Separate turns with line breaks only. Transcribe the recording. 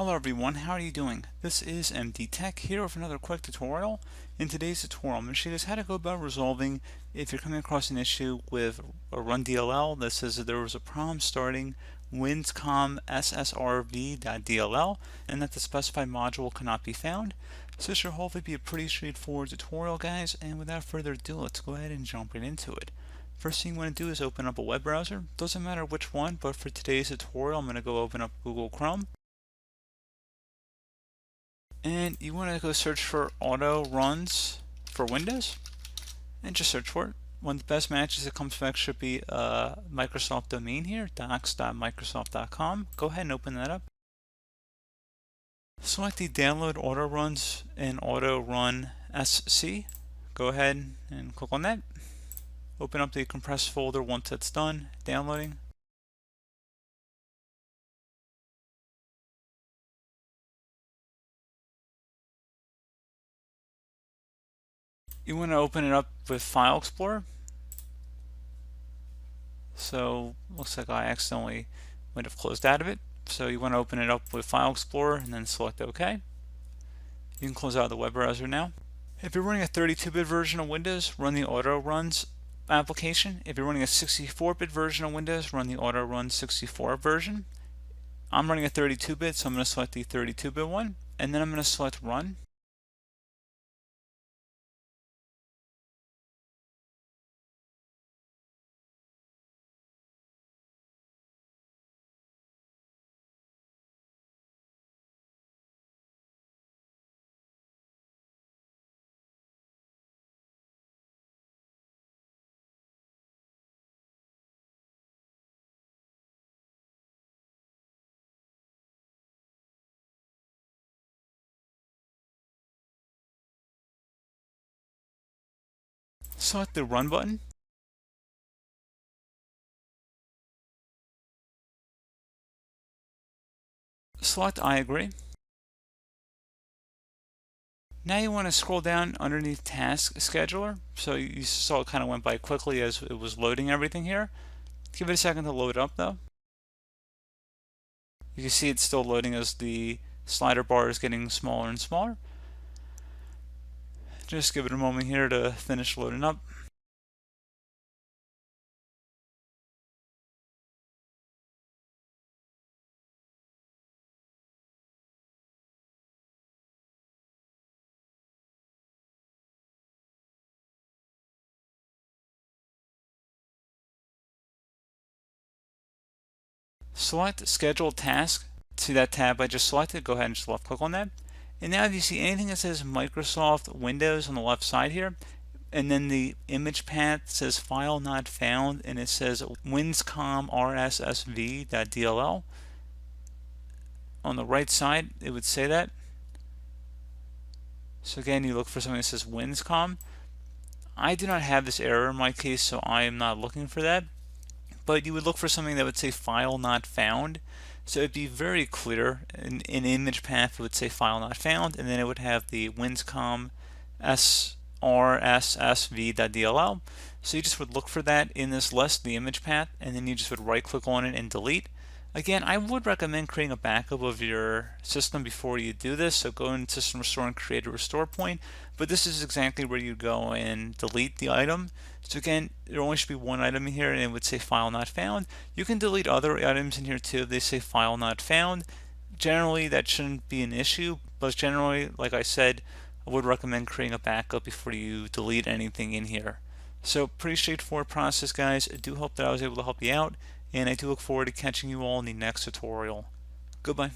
Hello everyone, how are you doing? This is MD Tech here with another quick tutorial. In today's tutorial, I'm going to show you guys how to go about resolving if you're coming across an issue with a run DLL that says that there was a problem starting winscomrssv.dll and that the specified module cannot be found. So this should hopefully be a pretty straightforward tutorial, guys, and without further ado, let's go ahead and jump right into it. First thing you want to do is open up a web browser. Doesn't matter which one, but for today's tutorial, I'm going to go open up Google Chrome. And you want to go search for auto runs for Windows and just search for it. One of the best matches that comes back should be a Microsoft domain here, docs.microsoft.com. Go ahead and open that up. Select the download auto runs and auto run SC. Go ahead and click on that. Open up the compressed folder once that's done downloading. You want to open it up with File Explorer. So looks like I accidentally might have closed out of it. So you want to open it up with File Explorer and then select OK. You can close out the web browser now. If you're running a 32-bit version of Windows, run the Auto Runs application. If you're running a 64-bit version of Windows, run the Auto Run 64 version. I'm running a 32-bit, so I'm going to select the 32-bit one, and then I'm going to select Run. Select the Run button. Select I agree. Now you want to scroll down underneath Task Scheduler. So you saw it kind of went by quickly as it was loading everything here. Give it a second to load up though. You can see it's still loading as the slider bar is getting smaller and smaller. Just give it a moment here to finish loading up. Select Scheduled Task. See that tab I just selected? Go ahead and just left click on that. And now if you see anything that says Microsoft Windows on the left side here, and then the image path says File Not Found, and it says winscomrssv.dll. On the right side, it would say that. So again, you look for something that says Winscom. I do not have this error in my case, so I am not looking for that. But you would look for something that would say File Not Found. So it'd be very clear. In image path, it would say File Not Found, and then it would have the winscomrssv.dll. So you just would look for that in this list, the image path, and then you just would right click on it and delete. Again, I would recommend creating a backup of your system before you do this. So go in System Restore and create a restore point. But this is exactly where you go and delete the item. So again, there only should be one item in here and it would say File Not Found. You can delete other items in here too if they say File Not Found. Generally, that shouldn't be an issue. But generally, like I said, I would recommend creating a backup before you delete anything in here. So pretty straightforward process, guys. I do hope that I was able to help you out, and I do look forward to catching you all in the next tutorial. Goodbye.